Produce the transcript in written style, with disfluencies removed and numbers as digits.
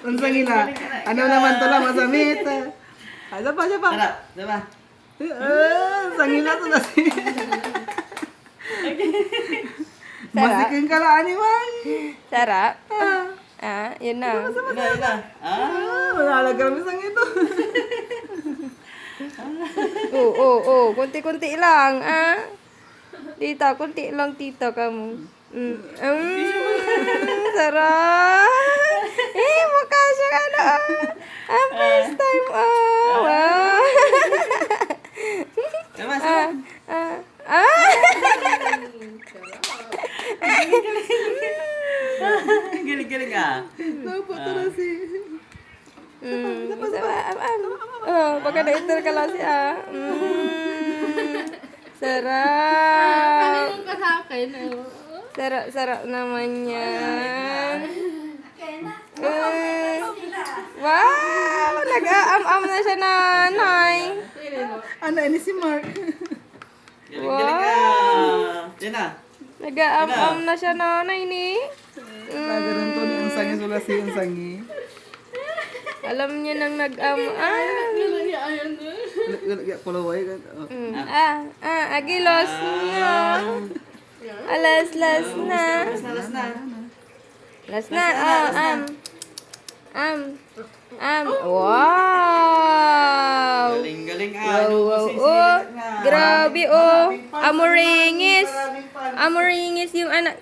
Unsa gina? Ano naman to lang masamit. Ada pa, ada pa. Sarap, diba? Sangila to na si. Masikin ka lang ni man. Sarap. Yun na. Ila. Malalag kami sang ito. Kunti-kunti lang, Tita, kunti lang, tita, kamu. Sarap. Mukha siya first time, wow. Diba, sarap? Galing-galing Napato na si. Baka na-enter ka lang siya. Sarap. Ka sa akin. Sarap naman yan. Wow! Nag-aam-am na siya, nanay. Ano, ini si Mark. Galing-galing ka. Yan na. Nag-aam-am na siya, nanay, ni. Lagaran to ni Unsangi sulasi Unsangi. Alam niya nang nag-aam-am. Kulaway ka. Agilos na. Alas na. Alas na. Last na. Wow! Galing-galing Grabe, Amoringis. Amoringis yung anak.